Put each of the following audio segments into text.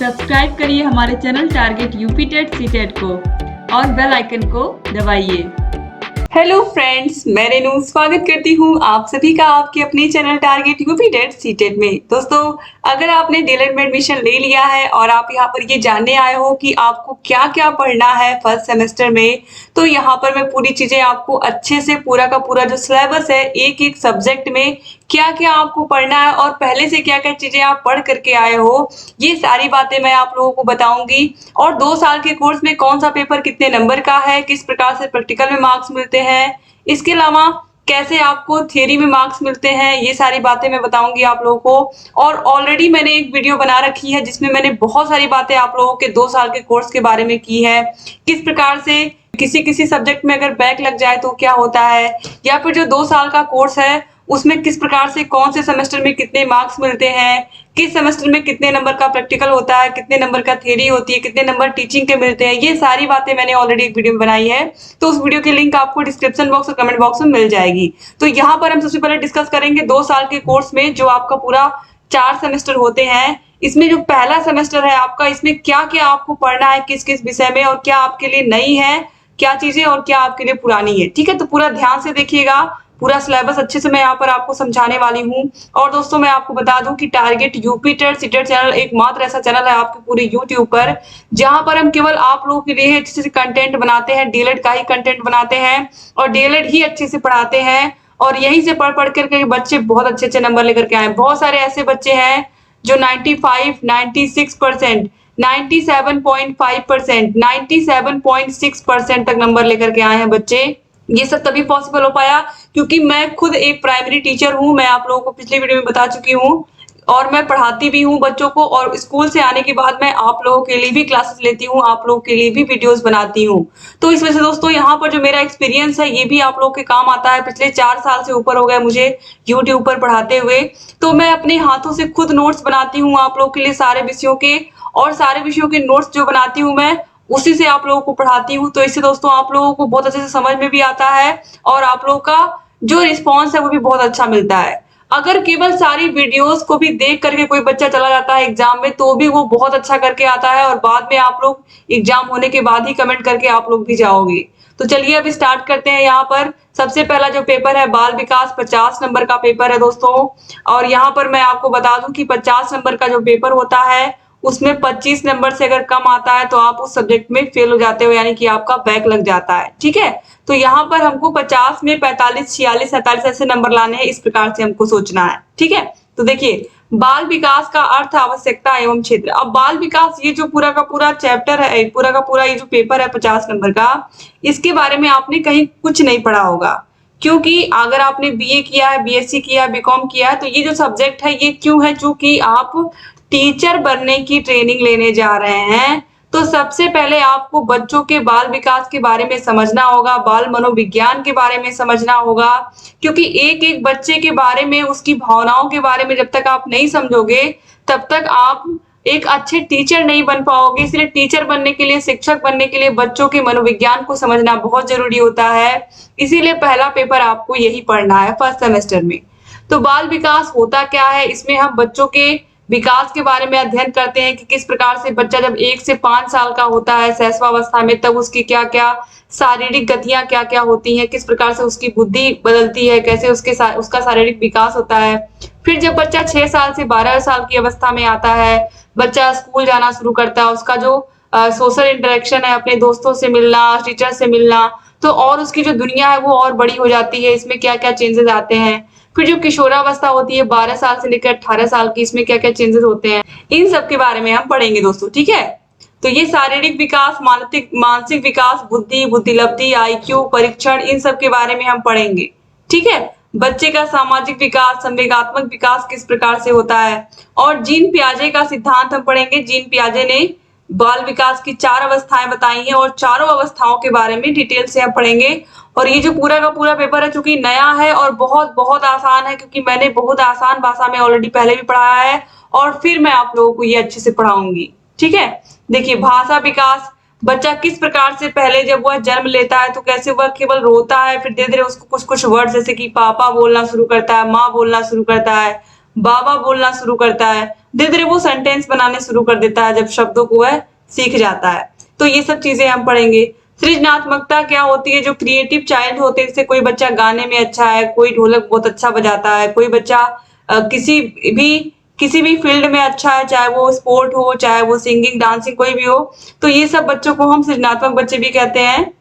Subscribe करिए हमारे channel target UP TET C TET को और बेल आइकन को दबाइए। हेलो फ्रेंड्स, मैं रेनू स्वागत करती हूँ आप सभी का आपके अपने channel target UP TET C TET में। दोस्तों, अगर आपने डीएलएड में एडमिशन ले लिया है और आप यहाँ पर ये जानने आए हो कि आपको क्या क्या पढ़ना है फर्स्ट सेमेस्टर में, तो यहाँ पर मैं पूरी चीजें आपको अच्छे से पूरा का पूरा जो सिलेबस है एक एक सब्जेक्ट में क्या क्या आपको पढ़ना है और पहले से क्या क्या चीजें आप पढ़ करके आए हो, ये सारी बातें मैं आप लोगों को बताऊंगी। और 2 साल के कोर्स में कौन सा पेपर कितने नंबर का है, किस प्रकार से प्रैक्टिकल में मार्क्स मिलते हैं, इसके अलावा कैसे आपको थ्योरी में मार्क्स मिलते हैं, ये सारी बातें मैं बताऊंगी आप लोगों को। और ऑलरेडी मैंने एक वीडियो बना रखी है जिसमें मैंने बहुत सारी बातें आप लोगों के 2 साल के कोर्स के बारे में की है। किस प्रकार से किसी किसी सब्जेक्ट में अगर बैक लग जाए तो क्या होता है, या फिर जो 2 साल का कोर्स है उसमें किस प्रकार से कौन से सेमेस्टर में कितने मार्क्स मिलते हैं, किस सेमेस्टर में कितने नंबर का प्रैक्टिकल होता है, कितने नंबर का थ्योरी होती है, कितने नंबर टीचिंग के मिलते हैं, ये सारी बातें मैंने ऑलरेडी एक वीडियो में बनाई है। तो उस वीडियो की लिंक आपको डिस्क्रिप्शन बॉक्स और कमेंट बॉक्स में मिल जाएगी। तो यहाँ पर हम सबसे पहले डिस्कस करेंगे 2 साल के कोर्स में जो आपका पूरा 4 सेमेस्टर होते हैं, इसमें जो पहला सेमेस्टर है आपका, इसमें क्या क्या आपको पढ़ना है, किस किस विषय में, और क्या आपके लिए नई है क्या चीजें और क्या आपके लिए पुरानी है। ठीक है, तो पूरा ध्यान से देखिएगा, पूरा सिलेबस अच्छे से मैं यहाँ पर आपको समझाने वाली हूँ। और दोस्तों, मैं आपको बता दूं कि target UP TET C TET channel एकमात्र ऐसा चैनल है आपके पूरे यूट्यूब पर जहां पर हम केवल आप लोगों के लिए अच्छे से कंटेंट बनाते हैं, डीएलएड का ही कंटेंट बनाते हैं और डीएलएड ही अच्छे से पढ़ाते हैं। और यहीं से पढ़ पढ़ करके बच्चे बहुत अच्छे अच्छे नंबर लेकर के आए। बहुत सारे ऐसे बच्चे हैं जो 95, 96%, 97.5%, 97.6% तक नंबर लेकर के आए हैं बच्चे। ये सब तभी पॉसिबल हो पाया क्योंकि मैं खुद एक प्राइमरी टीचर हूँ। मैं आप लोगों को पिछले वीडियो में बता चुकी हूँ और मैं पढ़ाती भी हूँ बच्चों को, और स्कूल से आने के बाद मैं आप लोगों के लिए भी क्लासेस लेती हूँ, आप लोगों के लिए भी वीडियोस बनाती हूँ। तो इस वजह से दोस्तों, यहाँ पर जो मेरा एक्सपीरियंस है ये भी आप लोगों के काम आता है। पिछले 4 साल से ऊपर हो गए मुझे यूट्यूब पर पढ़ाते हुए। तो मैं अपने हाथों से खुद नोट्स बनाती हूँ आप लोगों के लिए सारे विषयों के, और सारे विषयों के नोट्स जो बनाती हूँ मैं उसी से आप लोगों को पढ़ाती हूँ। तो इससे दोस्तों आप लोगों को बहुत अच्छे से समझ में भी आता है और आप लोगों का जो रिस्पॉन्स है वो भी बहुत अच्छा मिलता है। अगर केवल सारी वीडियोस को भी देख करके कोई बच्चा चला जाता है एग्जाम में तो भी वो बहुत अच्छा करके आता है, और बाद में आप लोग एग्जाम होने के बाद ही कमेंट करके आप लोग भी जाओगे। तो चलिए अब स्टार्ट करते हैं। यहाँ पर सबसे पहला जो पेपर है बाल विकास, 50 नंबर का पेपर है दोस्तों। और यहाँ पर मैं आपको बता दूं कि 50 नंबर का जो पेपर होता है उसमें 25 नंबर से अगर कम आता है तो आप उस सब्जेक्ट में फेल हो जाते हो, यानी कि आपका बैक लग जाता है। ठीक है, तो यहाँ पर हमको 50 में 45, 46, 47 ऐसे नंबर लाने हैं, इस प्रकार से हमको सोचना है। ठीक है, तो देखिए, बाल विकास का अर्थ, आवश्यकता एवं क्षेत्र। अब बाल विकास ये जो पूरा का पूरा चैप्टर है, पूरा का पूरा ये जो पेपर है 50 नंबर का, इसके बारे में आपने कहीं कुछ नहीं पढ़ा होगा। क्योंकि अगर आपने बीए किया है, बीएससी किया है, बीकॉम किया है, तो ये जो सब्जेक्ट है ये क्यों है, चूंकि आप टीचर बनने की ट्रेनिंग लेने जा रहे हैं। तो सबसे पहले आपको बच्चों के बाल विकास के बारे में समझना होगा, बाल मनोविज्ञान के बारे में समझना होगा, क्योंकि एक एक बच्चे के बारे में, उसकी भावनाओं के बारे में जब तक आप नहीं समझोगे तब तक आप एक अच्छे टीचर नहीं बन पाओगे। इसलिए टीचर बनने के लिए, शिक्षक बनने के लिए बच्चों के मनोविज्ञान को समझना बहुत जरूरी होता है। इसीलिए पहला पेपर आपको यही पढ़ना है फर्स्ट सेमेस्टर में। तो बाल विकास होता क्या है, इसमें हम बच्चों के विकास के बारे में अध्ययन करते हैं कि किस प्रकार से बच्चा जब 1 से 5 साल का होता है शैशवावस्था में, तब उसकी क्या क्या शारीरिक गतियां क्या क्या होती हैं, किस प्रकार से उसकी बुद्धि बदलती है, कैसे उसका शारीरिक विकास होता है। फिर जब बच्चा 6 साल से 12 साल की अवस्था में आता है, बच्चा स्कूल जाना शुरू करता है, उसका जो सोशल इंटरेक्शन है, अपने दोस्तों से मिलना, टीचर से मिलना, तो और उसकी जो दुनिया है वो और बड़ी हो जाती है। इसमें क्या क्या चेंजेस आते हैं। फिर जो किशोरावस्था होती है 12 साल से लेकर 18 साल की, इसमें क्या क्या चेंजेस होते हैं, इन सब के बारे में हम पढ़ेंगे दोस्तों। ठीक है, तो ये शारीरिक विकास, मानसिक विकास, बुद्धि, बुद्धिलब्धि, आईक्यू परीक्षण, इन सब के बारे में हम पढ़ेंगे। ठीक है, बच्चे का सामाजिक विकास, संवेगात्मक विकास किस प्रकार से होता है, और जीन पियाजे का सिद्धांत हम पढ़ेंगे। जीन पियाजे ने बाल विकास की 4 अवस्थाएं बताई हैं और चारों अवस्थाओं के बारे में डिटेल से हम पढ़ेंगे। और ये जो पूरा का पूरा पेपर है चूंकि नया है और बहुत बहुत आसान है, क्योंकि मैंने बहुत आसान भाषा में ऑलरेडी पहले भी पढ़ाया है और फिर मैं आप लोगों को ये अच्छे से पढ़ाऊंगी। ठीक है, देखिए, भाषा विकास, बच्चा किस प्रकार से पहले जब वह जन्म लेता है तो कैसे वह केवल रोता है, फिर धीरे धीरे उसको कुछ कुछ वर्ड जैसे कि पापा बोलना शुरू करता है, माँ बोलना शुरू करता है, बाबा बोलना शुरू करता है, धीरे धीरे वो सेंटेंस बनाने शुरू कर देता है जब शब्दों को वह सीख जाता है। तो ये सब चीजें हम पढ़ेंगे। सृजनात्मकता क्या होती है, जो क्रिएटिव चाइल्ड होते हैं, जैसे कोई बच्चा गाने में अच्छा है, कोई ढोलक बहुत अच्छा बजाता है, कोई बच्चा किसी भी फील्ड में अच्छा है, चाहे वो स्पोर्ट हो, चाहे वो सिंगिंग, डांसिंग, कोई भी हो, तो ये सब बच्चों को हम सृजनात्मक बच्चे भी कहते हैं।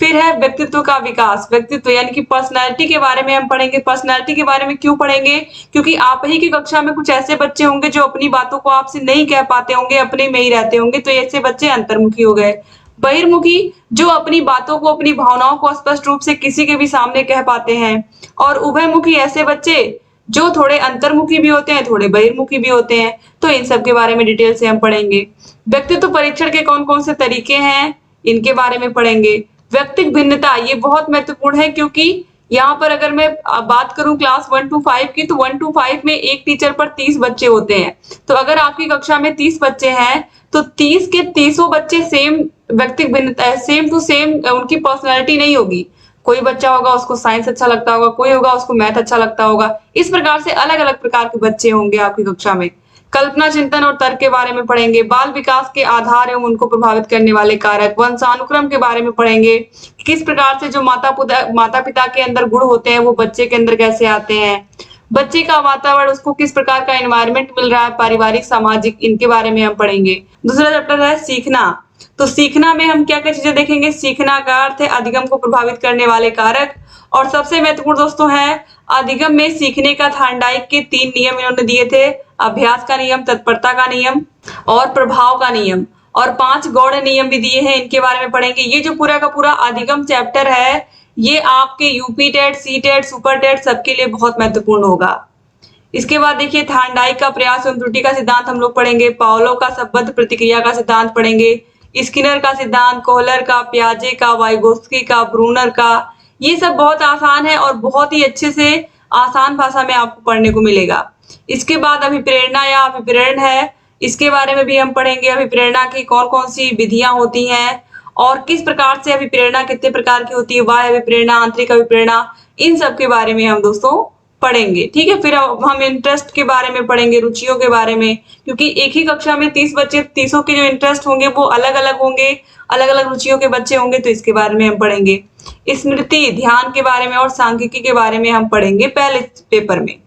फिर है व्यक्तित्व का विकास। व्यक्तित्व यानी कि पर्सनैलिटी के बारे में हम पढ़ेंगे। पर्सनैलिटी के बारे में क्यों पढ़ेंगे? क्योंकि आप ही की कक्षा में कुछ ऐसे बच्चे होंगे जो अपनी बातों को आपसे नहीं कह पाते होंगे, अपने में ही रहते होंगे, तो ऐसे बच्चे अंतर्मुखी हो गए। बहिर्मुखी, जो अपनी बातों को, अपनी भावनाओं को स्पष्ट रूप से किसी के भी सामने कह पाते हैं। और उभयमुखी, ऐसे बच्चे जो थोड़े अंतर्मुखी भी होते हैं, थोड़े बहिर्मुखी भी होते हैं। तो इन सब के बारे में डिटेल से हम पढ़ेंगे। व्यक्तित्व परीक्षण के कौन कौन से तरीके हैं, इनके बारे में पढ़ेंगे। व्यक्तिक भिन्नता, ये बहुत महत्वपूर्ण है, क्योंकि यहाँ पर अगर मैं बात करूं क्लास 1 to 5 की, तो 1 to 5 में एक टीचर पर 30 बच्चे होते हैं। तो अगर आपकी कक्षा में 30 बच्चे हैं, तो 30 के 30 बच्चे सेम व्यक्तिक भिन्नता, सेम टू सेम उनकी पर्सनैलिटी नहीं होगी। कोई बच्चा होगा उसको साइंस अच्छा लगता होगा, कोई होगा उसको मैथ अच्छा लगता होगा। इस प्रकार से अलग अलग प्रकार के बच्चे होंगे आपकी कक्षा में। कल्पना, चिंतन और तर्क के बारे में पढ़ेंगे। बाल विकास के आधार एवं उनको प्रभावित करने वाले कारक। वंशानुक्रम के बारे में पढ़ेंगे। किस प्रकार से जो माता पिता के अंदर गुण होते हैं वो बच्चे के अंदर कैसे आते हैं। बच्चे का वातावरण, उसको किस प्रकार का एनवायरनमेंट मिल रहा है, पारिवारिक, सामाजिक, इनके बारे में हम पढ़ेंगे। दूसरा चैप्टर है सीखना। तो सीखना में हम क्या क्या चीजें देखेंगे। सीखना का अर्थ है अधिगम को प्रभावित करने वाले कारक। और सबसे महत्वपूर्ण दोस्तों है अधिगम में सीखने का थार्नडाइक के 3 नियम इन्होंने दिए थे। अभ्यास का नियम, तत्परता का नियम और प्रभाव का नियम, और 5 गौड़ नियम भी दिए हैं, इनके बारे में पढ़ेंगे। ये जो पूरा का पूरा अधिगम चैप्टर है, ये आपके UP TET, C TET, super TET सबके लिए बहुत महत्वपूर्ण होगा। इसके बाद देखिए थार्नडाइक का प्रयास एवं त्रुटि का सिद्धांत हम लोग पढ़ेंगे। पावलोव का संबद्ध प्रतिक्रिया का सिद्धांत पढ़ेंगे। स्किनर का सिद्धांत, कोहलर का, पियाजे का, वाइगोत्स्की का, ब्रूनर का। ये सब बहुत आसान है और बहुत ही अच्छे से आसान भाषा में आपको पढ़ने को मिलेगा। इसके बाद अभिप्रेरणा या अभिप्रेरण है, इसके बारे में भी हम पढ़ेंगे। अभिप्रेरणा की कौन कौन सी विधियां होती हैं और किस प्रकार से अभिप्रेरणा कितने प्रकार की होती है, बाह्य अभिप्रेरणा, आंतरिक अभिप्रेरणा, इन सब के बारे में हम दोस्तों पढ़ेंगे। ठीक है, फिर हम इंटरेस्ट के बारे में पढ़ेंगे, रुचियों के बारे में, क्योंकि एक ही कक्षा में 30 बच्चे, 30 के जो इंटरेस्ट होंगे वो अलग अलग होंगे, अलग अलग रुचियों के बच्चे होंगे, तो इसके बारे में हम पढ़ेंगे। स्मृति, ध्यान के बारे में और सांख्यिकी के बारे में हम पढ़ेंगे पहले पेपर में।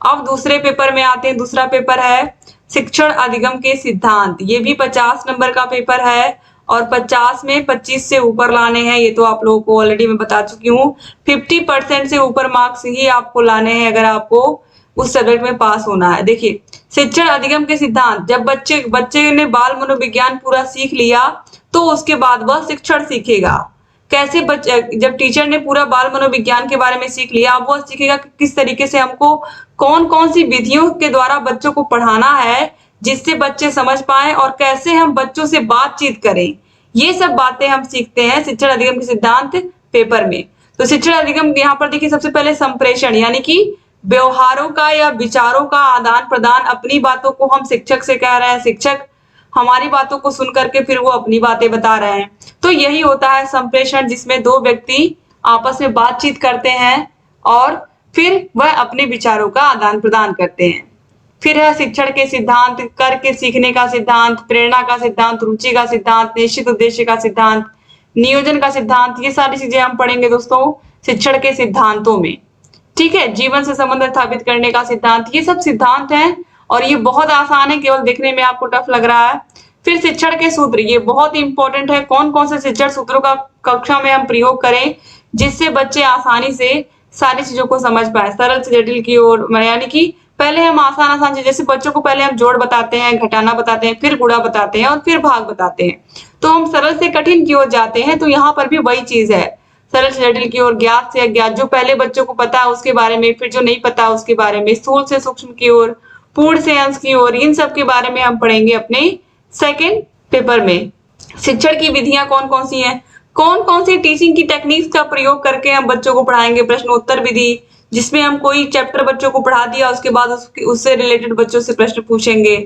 अब दूसरे पेपर में आते हैं। दूसरा पेपर है शिक्षण अधिगम के सिद्धांत। ये भी 50 नंबर का पेपर है और 50 में 25 से ऊपर लाने हैं। ये तो आप लोगों को ऑलरेडी मैं बता चुकी हूँ। 50% से ऊपर मार्क्स ही आपको लाने हैं अगर आपको उस सब्जेक्ट में पास होना है। देखिए शिक्षण अधिगम के सिद्धांत, जब बच्चे ने बाल मनोविज्ञान पूरा सीख लिया तो उसके बाद वह शिक्षण सीखेगा। कैसे जब टीचर ने पूरा बाल मनोविज्ञान के बारे में सीख लिया, अब वो सीखेगा कि किस तरीके से हमको कौन कौन सी विधियों के द्वारा बच्चों को पढ़ाना है जिससे बच्चे समझ पाए, और कैसे हम बच्चों से बातचीत करें। ये सब बातें हम सीखते हैं शिक्षण अधिगम के सिद्धांत पेपर में। तो शिक्षण अधिगम यहाँ पर देखिए सबसे पहले संप्रेषण, यानी कि व्यवहारों का या विचारों का आदान प्रदान। अपनी बातों को हम शिक्षक से कह रहे हैं, शिक्षक हमारी बातों को सुन करके फिर वो अपनी बातें बता रहे हैं, तो यही होता है संप्रेषण, जिसमें 2 व्यक्ति आपस में बातचीत करते हैं और फिर वह अपने विचारों का आदान प्रदान करते हैं। फिर है शिक्षण के सिद्धांत, करके सीखने का सिद्धांत, प्रेरणा का सिद्धांत, रुचि का सिद्धांत, निश्चित उद्देश्य का सिद्धांत, नियोजन का सिद्धांत। ये सारी चीजें हम पढ़ेंगे दोस्तों शिक्षण के सिद्धांतों में। ठीक है, जीवन से संबंध स्थापित करने का सिद्धांत, ये सब सिद्धांत हैं और ये बहुत आसान है, केवल देखने में आपको टफ लग रहा है। फिर शिक्षण के सूत्र, ये बहुत इंपॉर्टेंट है। कौन कौन से शिक्षण सूत्रों का कक्षा में हम प्रयोग करें जिससे बच्चे आसानी से सारी चीजों को समझ पाए, सरल से जटिल की ओर। यानी कि पहले हम आसान चीज, जैसे बच्चों को पहले हम जोड़ बताते हैं, घटाना बताते हैं, फिर गुणा बताते हैं और फिर भाग बताते हैं, तो हम सरल से कठिन की ओर जाते हैं। तो यहाँ पर भी वही चीज है, सरल से जटिल की ओर, ज्ञात से अज्ञात, जो पहले बच्चों को पता है उसके बारे में, फिर जो नहीं पता उसके बारे में, स्थूल से सूक्ष्म की ओर, पूर्ण से अंश की ओर, इन सब के बारे में हम पढ़ेंगे अपने सेकेंड पेपर में। शिक्षण की विधियां कौन कौन सी हैं, कौन कौन सी टीचिंग की टेक्निक्स का प्रयोग करके हम बच्चों को पढ़ाएंगे। प्रश्नोत्तर विधि, जिसमें हम कोई चैप्टर बच्चों को पढ़ा दिया उसके बाद उससे रिलेटेड बच्चों से प्रश्न पूछेंगे।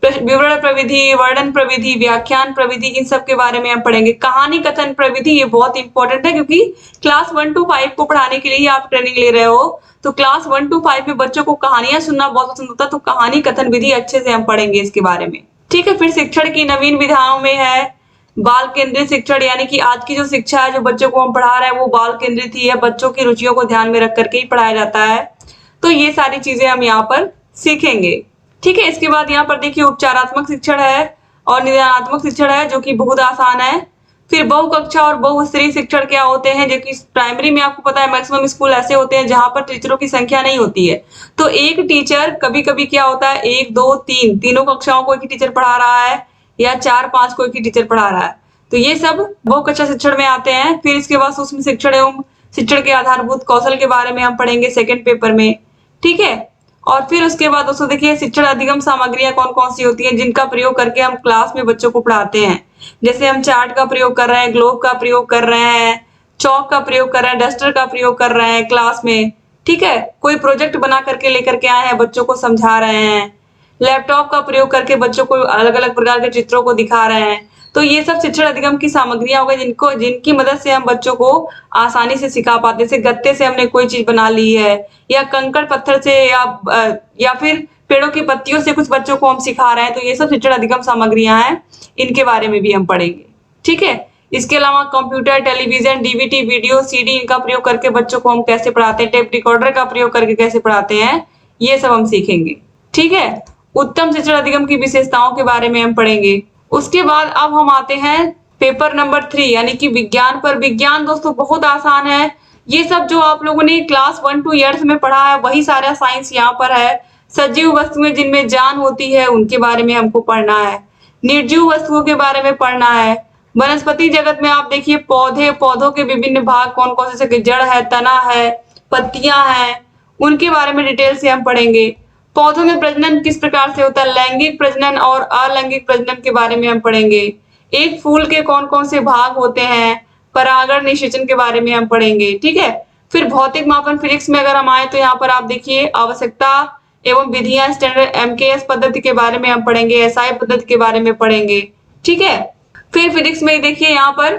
विवरण प्रविधि, वर्णन प्रविधि, व्याख्यान प्रविधि, इन सब के बारे में हम पढ़ेंगे। कहानी कथन प्रविधि, ये बहुत इंपॉर्टेंट है क्योंकि क्लास 1 to 5 को पढ़ाने के लिए ही आप ट्रेनिंग ले रहे हो, तो क्लास 1 to 5 में बच्चों को कहानियां सुनना बहुत पसंद होता है, तो कहानी कथन विधि अच्छे से हम पढ़ेंगे इसके बारे में। ठीक है, फिर शिक्षण की नवीन विधाओं में है बाल केंद्रित शिक्षण, यानी कि आज की जो शिक्षा है, जो बच्चों को हम पढ़ा रहे हैं वो बाल केंद्रित ही है, बच्चों की रुचियों को ध्यान में रख करके ही पढ़ाया जाता है। तो ये सारी चीजें हम यहाँ पर सीखेंगे। ठीक है, इसके बाद यहाँ पर देखिए उपचारात्मक शिक्षण है और निदानात्मक शिक्षण है, जो कि बहुत आसान है। फिर बहुकक्षा और बहुस्तरीय शिक्षण क्या होते हैं, जो कि प्राइमरी में आपको पता है मैक्सिमम स्कूल ऐसे होते हैं जहां पर टीचरों की संख्या नहीं होती है, तो एक टीचर कभी कभी क्या होता है 1 2 3 तीनों कक्षाओं को एक ही टीचर पढ़ा रहा है, या 4 5 को एक ही टीचर पढ़ा रहा है, तो ये सब बहुकक्षा शिक्षण में आते हैं। फिर इसके बाद सूक्ष्म शिक्षण एवं शिक्षण के आधारभूत कौशल के बारे में हम पढ़ेंगे सेकंड पेपर में। ठीक है, और फिर उसके बाद दोस्तों देखिए शिक्षण अधिगम सामग्रियां कौन कौन सी होती हैं जिनका प्रयोग करके हम क्लास में बच्चों को पढ़ाते हैं। जैसे हम चार्ट का प्रयोग कर रहे हैं, ग्लोब का प्रयोग कर रहे हैं, चौक का प्रयोग कर रहे हैं, डस्टर का प्रयोग कर रहे हैं क्लास में। ठीक है, कोई प्रोजेक्ट बना करके लेकर के आए हैं, बच्चों को समझा रहे हैं, लैपटॉप का प्रयोग करके बच्चों को अलग अलग प्रकार के चित्रों को दिखा रहे हैं। तो ये सब शिक्षण अधिगम की सामग्रियां हो गई जिनकी मदद से हम बच्चों को आसानी से सिखा पाते हैं। जैसे गत्ते से हमने कोई चीज बना ली है, या कंकड़ पत्थर से, या फिर पेड़ों की पत्तियों से कुछ बच्चों को हम सिखा रहे हैं, तो ये सब शिक्षण अधिगम सामग्रियां हैं, इनके बारे में भी हम पढ़ेंगे। ठीक है, इसके अलावा computer, television, DVD, video, CD, इनका प्रयोग करके बच्चों को हम कैसे पढ़ाते हैं, टेप रिकॉर्डर का प्रयोग करके कैसे पढ़ाते हैं, ये सब हम सीखेंगे। ठीक है, उत्तम शिक्षण अधिगम की विशेषताओं के बारे में हम पढ़ेंगे। उसके बाद अब हम आते हैं पेपर नंबर 3 यानी कि विज्ञान पर। विज्ञान दोस्तों बहुत आसान है, ये सब जो आप लोगों ने क्लास 1 to ईयर्स में पढ़ा है वही सारा साइंस यहाँ पर है। सजीव वस्तुएं जिनमें जान होती है उनके बारे में हमको पढ़ना है, निर्जीव वस्तुओं के बारे में पढ़ना है। वनस्पति जगत में आप देखिए पौधे, पौधों के विभिन्न भाग कौन कौन से, जड़ है, तना है, पत्तियां हैं, उनके बारे में डिटेल से हम पढ़ेंगे। पौधों में प्रजनन किस प्रकार से होता है, लैंगिक प्रजनन और अलैंगिक प्रजनन के बारे में हम पढ़ेंगे। एक फूल के कौन कौन से भाग होते हैं, परागण, निषेचन के बारे में हम पढ़ेंगे। ठीक है, फिर भौतिक मापन फिजिक्स में अगर हम आए तो यहाँ पर आप देखिए आवश्यकता एवं विधियां, स्टैंडर्ड एमकेएस पद्धति के बारे में हम पढ़ेंगे, एसआई पद्धति के बारे में पढ़ेंगे। ठीक है, फिर फिजिक्स में देखिए यहाँ पर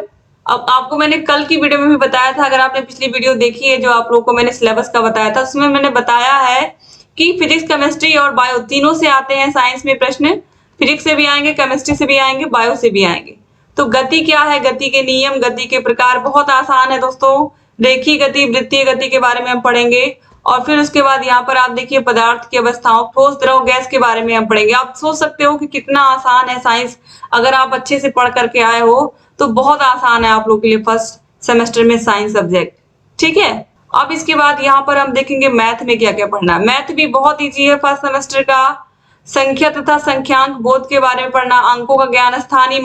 अब आपको मैंने कल की वीडियो में भी बताया था, अगर आपने पिछली वीडियो देखी है जो आप लोगों को मैंने सिलेबस का बताया था, उसमें मैंने बताया है कि फिजिक्स, केमिस्ट्री और बायो तीनों से आते हैं साइंस में प्रश्न। फिजिक्स से भी आएंगे, केमिस्ट्री से भी आएंगे, बायो से भी आएंगे। तो गति क्या है, गति के नियम, गति के प्रकार, बहुत आसान है दोस्तों। रेखीय गति, वृत्तीय गति के बारे में हम पढ़ेंगे। और फिर उसके बाद यहाँ पर आप देखिए पदार्थ की अवस्थाओं, ठोस, द्रव, गैस के बारे में हम पढ़ेंगे। आप सोच सकते हो कि कितना आसान है साइंस, अगर आप अच्छे से पढ़ करके आए हो तो बहुत आसान है आप लोग के लिए फर्स्ट सेमेस्टर में साइंस सब्जेक्ट। ठीक है, अब इसके बाद यहाँ पर हम देखेंगे मैथ में क्या क्या पढ़ना है। मैथ भी बहुत इजी है फर्स्ट सेमेस्टर का। संख्या तथा संख्यांक बोध के बारे में पढ़ना, अंकों का ज्ञान, स्थानीय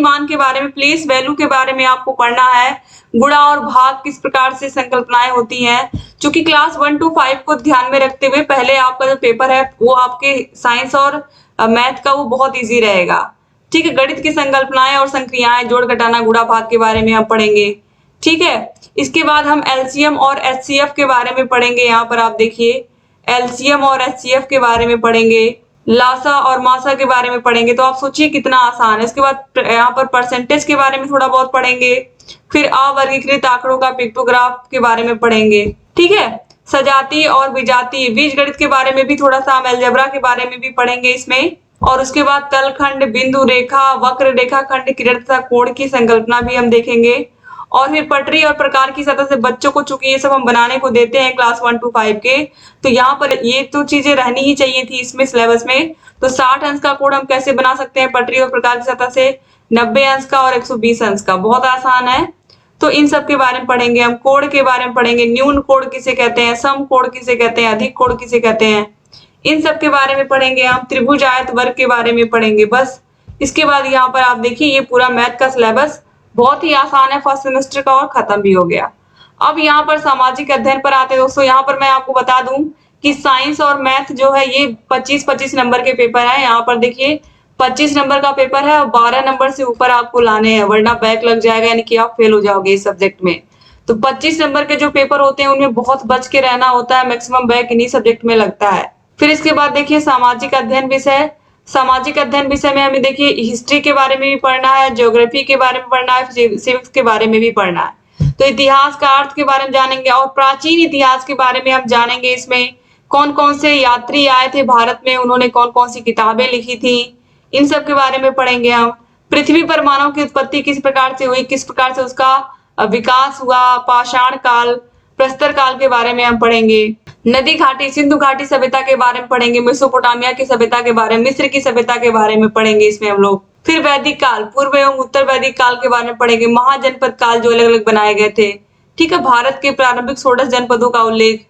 मान के बारे में, प्लेस वैल्यू के बारे में आपको पढ़ना है। गुणा और भाग किस प्रकार से संकल्पनाएं होती हैं, क्योंकि क्लास 1 to 5 को ध्यान में रखते हुए पहले आपका जो पेपर है वो आपके साइंस और मैथ का वो बहुत ईजी रहेगा। ठीक है, गणित की संकल्पनाएं और संक्रियाएं, जोड़ घटाना, गुणा भाग के बारे में हम पढ़ेंगे। ठीक है, इसके बाद हम एलसीएम और एचसीएफ के बारे में पढ़ेंगे। यहाँ पर आप देखिए एलसीएम और एचसीएफ के बारे में पढ़ेंगे, लासा और मासा के बारे में पढ़ेंगे। तो आप सोचिए कितना आसान है। इसके बाद यहाँ पर परसेंटेज के बारे में थोड़ा बहुत पढ़ेंगे। फिर अवर्गीकृत आंकड़ों का पिक्टोग्राफ के बारे में पढ़ेंगे। ठीक है, सजातीय और विजातीय, बीजगणित के बारे में भी थोड़ा सा, हम अलजेब्रा के बारे में भी पढ़ेंगे इसमें। और उसके बाद तलखंड, बिंदु रेखा, वक्र रेखा खंड, किरण तथा कोण की संकल्पना भी हम देखेंगे। और फिर पटरी और प्रकार की सतह से बच्चों को, चूंकि ये सब हम बनाने को देते हैं क्लास 1 to 5 के, तो यहाँ पर ये तो चीजें रहनी ही चाहिए थी इसमें सिलेबस में। तो 60 अंश का कोण हम कैसे बना सकते हैं पटरी और प्रकार की सतह से, 90 अंश का और 120 अंश का, बहुत आसान है। तो इन सब के बारे में पढ़ेंगे हम। कोण के बारे में पढ़ेंगे, न्यून कोण किसे कहते हैं, सम कोण किसे कहते हैं, अधिक कोण किसे कहते हैं, इन सब के बारे में पढ़ेंगे हम। त्रिभुज, आयत, वर्ग के बारे में पढ़ेंगे बस। इसके बाद यहाँ पर आप देखिए ये पूरा मैथ का सिलेबस बहुत ही आसान है फर्स्ट सेमेस्टर का, और खत्म भी हो गया। अब यहाँ पर सामाजिक अध्ययन पर आते हैं दोस्तों। यहाँ पर मैं आपको बता दूं कि साइंस और मैथ जो है ये 25-25 नंबर के पेपर है। यहाँ पर देखिए 25 नंबर का पेपर है और 12 नंबर से ऊपर आपको लाने हैं, वरना बैक लग जाएगा, यानी कि आप फेल हो जाओगे इस सब्जेक्ट में। तो 25 नंबर के जो पेपर होते हैं उनमें बहुत बच के रहना होता है, मैक्सिमम बैक इन्हीं सब्जेक्ट में लगता है। फिर इसके बाद देखिए सामाजिक अध्ययन विषय, सामाजिक अध्ययन विषय में हमें देखिए हिस्ट्री के बारे में भी पढ़ना है, ज्योग्राफी के बारे में पढ़ना है, सिविक्स के बारे में भी पढ़ना है। तो इतिहास का अर्थ के बारे में जानेंगे और प्राचीन इतिहास के बारे में हम जानेंगे। इसमें कौन कौन से यात्री आए थे भारत में, उन्होंने कौन कौन सी किताबें लिखी थी, इन सब के बारे में पढ़ेंगे हम। पृथ्वी पर मानव की उत्पत्ति किस प्रकार से हुई, किस प्रकार से उसका विकास हुआ, पाषाण काल, प्रस्तर काल के बारे में हम पढ़ेंगे। नदी घाटी, सिंधु घाटी सभ्यता के बारे में पढ़ेंगे, मेसोपोटामिया की सभ्यता के बारे में, मिस्र की सभ्यता के बारे में पढ़ेंगे इसमें हम लोग। फिर वैदिक काल, पूर्व एवं उत्तर वैदिक काल के बारे में पढ़ेंगे, महाजनपद काल जो अलग अलग बनाए गए थे, ठीक है, भारत के प्रारंभिक 16 जनपदों का उल्लेख,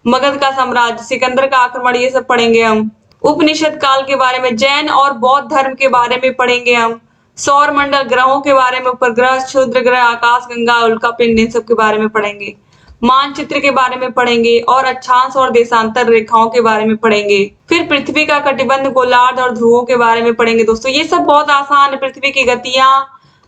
मगध का साम्राज्य, सिकंदर का आक्रमण, ये सब पढ़ेंगे हम। उपनिषद काल के बारे में, जैन और बौद्ध धर्म के बारे में पढ़ेंगे हम। सौर मंडल, ग्रहों के बारे में, उपग्रह, क्षुद्र ग्रह, आकाश गंगा, उल्का पिंड, इन सब के बारे में पढ़ेंगे। मानचित्र के बारे में पढ़ेंगे और अक्षांश और देशांतर रेखाओं के बारे में पढ़ेंगे। फिर पृथ्वी का कटिबंध, गोलार्ध और ध्रुवों के बारे में पढ़ेंगे। दोस्तों ये सब बहुत आसान है। पृथ्वी की गतियां,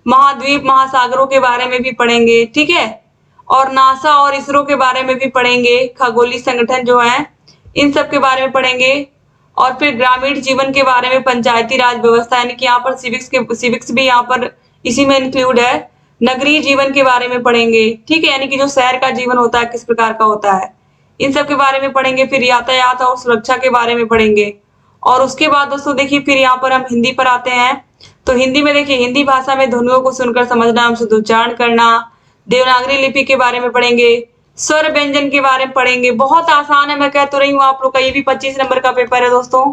महाद्वीप, महासागरों के बारे में भी पढ़ेंगे, ठीक है। और नासा और इसरो के बारे में भी पढ़ेंगे, खगोलीय संगठन जो है, इन सब के बारे में पढ़ेंगे। और फिर ग्रामीण जीवन के बारे में, पंचायती राज व्यवस्था, यानी कि यहाँ पर सिविक्स भी यहाँ पर इसी में इंक्लूड है। नगरीय जीवन के बारे में पढ़ेंगे, ठीक है, यानी कि जो शहर का जीवन होता है किस प्रकार का होता है, इन सब के बारे में पढ़ेंगे। फिर यातायात और सुरक्षा के बारे में पढ़ेंगे। और उसके बाद दोस्तों देखिए फिर यहाँ पर हम हिंदी पर आते हैं। तो हिंदी में देखिए, हिंदी भाषा में ध्वनियों को सुनकर समझना, हम शुद्ध उच्चारण करना, देवनागरी लिपि के बारे में पढ़ेंगे, स्वर व्यंजन के बारे में पढ़ेंगे। बहुत आसान है, मैं कह तो रही हूँ आप लोग का, ये भी 25 नंबर का पेपर है दोस्तों,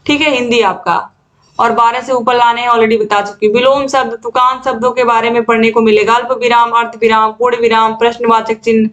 ठीक है, हिंदी आपका। और 12 से ऊपर लाने हैं, ऑलरेडी बता चुकी हूँ। विलोम शब्द, तुकान शब्दों के बारे में पढ़ने को मिलेगा, अल्प विराम, अर्थ विराम, पूर्ण विराम, प्रश्नवाचक चिन्ह,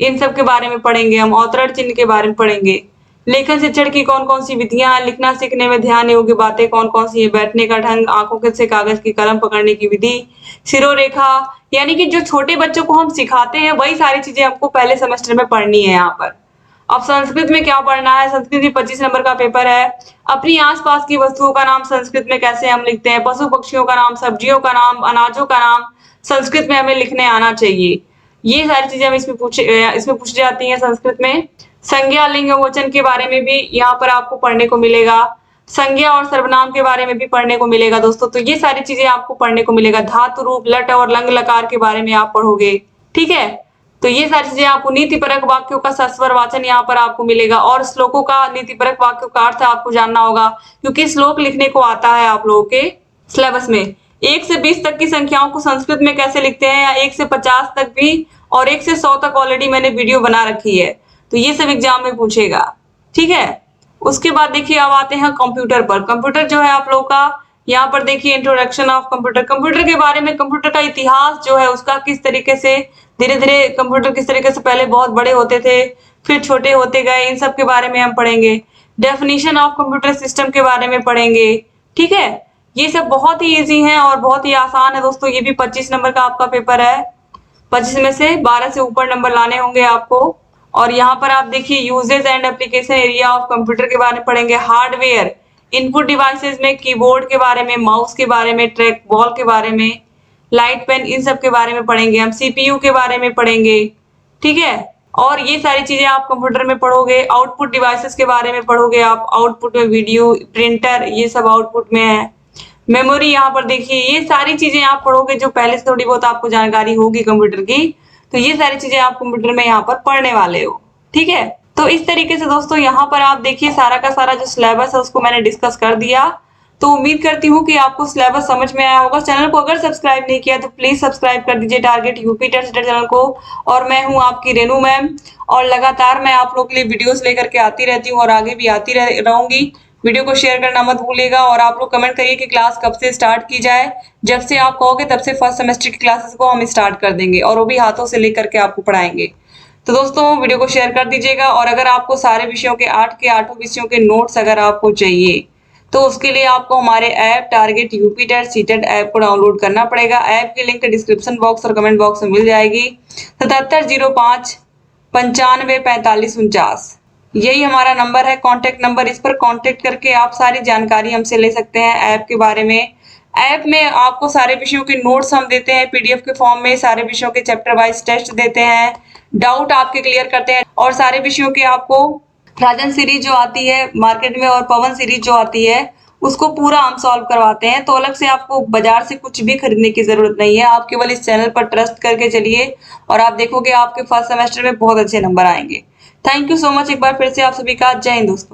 इन सब के बारे में पढ़ेंगे हम। अवतरण चिन्ह के बारे में पढ़ेंगे। लेखन शिक्षण की कौन कौन सी विधियां हैं, लिखना सीखने में ध्यान योग्य बातें कौन कौन सी है, बैठने का ढंग, आंखों से कागज की कलम पकड़ने की विधि, सिरोरेखा, यानी कि जो छोटे बच्चों को हम सिखाते हैं वही सारी चीजें हमको पहले सेमेस्टर में पढ़नी है यहाँ पर। अब संस्कृत में क्या पढ़ना है, संस्कृत भी 25 नंबर का पेपर है। अपनी आसपास की वस्तुओं का नाम संस्कृत में कैसे हम लिखते हैं, पशु पक्षियों का नाम, सब्जियों का नाम, अनाजों का नाम संस्कृत में हमें लिखने आना चाहिए। ये सारी चीजें हम इसमें पूछी जाती हैं संस्कृत में। संज्ञा, लिंग, वचन के बारे में भी यहाँ पर आपको पढ़ने को मिलेगा। संज्ञा और सर्वनाम के बारे में भी पढ़ने को मिलेगा दोस्तों। तो ये सारी चीजें आपको पढ़ने को मिलेगा। धातु, रूप, लट और लंग लकार के बारे में आप पढ़ोगे, ठीक है। तो ये सारी चीजें आपको, नीतिपरक वाक्यों का सस्वर वाचन यहाँ पर आपको मिलेगा। और श्लोकों का, नीतिपरक वाक्यों का अर्थ आपको जानना होगा, क्योंकि श्लोक लिखने को आता है आप लोगों के सिलेबस में। 1 से 20 तक की संख्याओं को संस्कृत में कैसे लिखते हैं, या 1 से 50 तक भी, और 1 से 100 तक ऑलरेडी मैंने वीडियो बना रखी है। तो ये सब एग्जाम में पूछेगा, ठीक है। उसके बाद देखिए अब आते हैं कंप्यूटर पर। कंप्यूटर जो है आप लोगों का, यहाँ पर देखिए इंट्रोडक्शन ऑफ कंप्यूटर, कंप्यूटर के बारे में, कंप्यूटर का इतिहास जो है उसका, किस तरीके से धीरे धीरे कंप्यूटर किस तरीके से पहले बहुत बड़े होते थे फिर छोटे होते गए, इन सब के बारे में हम पढ़ेंगे। डेफिनेशन ऑफ कंप्यूटर सिस्टम के बारे में पढ़ेंगे, ठीक है। ये सब बहुत ही इजी है और बहुत ही आसान है दोस्तों। ये भी 25 नंबर का आपका पेपर है। 25 में से 12 से ऊपर नंबर लाने होंगे आपको। और यहाँ पर आप देखिए uses and application area of computer के बारे में पढ़ेंगे। हार्डवेयर, इनपुट डिवाइसेस में कीबोर्ड के बारे में, माउस के बारे में, ट्रैक बॉल के बारे में, लाइट पेन, इन सब के बारे में पढ़ेंगे हम। सीपीयू के बारे में पढ़ेंगे, ठीक है। और ये सारी चीजें आप कंप्यूटर में पढ़ोगे। आउटपुट डिवाइसेस के बारे में पढ़ोगे आप। आउटपुट में वीडियो, प्रिंटर, ये सब आउटपुट में है। मेमोरी, यहाँ पर देखिए ये सारी चीजें आप पढ़ोगे जो पहले से थोड़ी बहुत आपको जानकारी होगी कंप्यूटर की। तो ये सारी चीजें आप कंप्यूटर में यहाँ पर पढ़ने वाले हो, ठीक है। तो इस तरीके से दोस्तों यहाँ पर आप देखिए सारा का सारा जो सिलेबस है उसको मैंने डिस्कस कर दिया। तो उम्मीद करती हूँ कि आपको सिलेबस समझ में आया होगा। चैनल को अगर सब्सक्राइब नहीं किया तो प्लीज सब्सक्राइब कर दीजिए target UP TET CTET channel को। और मैं हूँ आपकी रेनू मैम, और लगातार मैं आप लोग के लिए वीडियोस लेकर के आती रहती हूँ और आगे भी आती रहूंगी। वीडियो को शेयर करना मत भूलिएगा। और आप लोग कमेंट करिए कि क्लास कब से स्टार्ट की जाए। जब से आप कहोगे तब से फर्स्ट सेमेस्टर की क्लासेस को हम स्टार्ट कर देंगे, और वो भी हाथों से लेकर के आपको पढ़ाएंगे। तो दोस्तों वीडियो को शेयर कर दीजिएगा। और अगर आपको सारे विषयों के 8 के 8 विषयों के नोट्स अगर आपको चाहिए तो उसके लिए आपको हमारे app target UP TET CTET app को डाउनलोड करना पड़ेगा। ऐप की लिंक डिस्क्रिप्शन बॉक्स और कमेंट बॉक्स में मिल जाएगी। 7705 95 45 49 यही हमारा नंबर है, कांटेक्ट नंबर। इस पर कांटेक्ट करके आप सारी जानकारी हमसे ले सकते हैं ऐप के बारे में। ऐप में आपको सारे विषयों के नोट्स हम देते हैं पीडीएफ के फॉर्म में। सारे विषयों के चैप्टर वाइज टेस्ट देते हैं, डाउट आपके क्लियर करते हैं। और सारे विषयों के आपको राजन सीरीज जो आती है मार्केट में और पवन सीरीज जो आती है उसको पूरा हम सॉल्व करवाते हैं। तो अलग से आपको बाजार से कुछ भी खरीदने की जरूरत नहीं है, आप केवल इस चैनल पर ट्रस्ट करके चलिए और आप देखोगे आपके फर्स्ट सेमेस्टर में बहुत अच्छे नंबर आएंगे। थैंक यू सो मच एक बार फिर से आप सभी का। जय हिंद दोस्तों।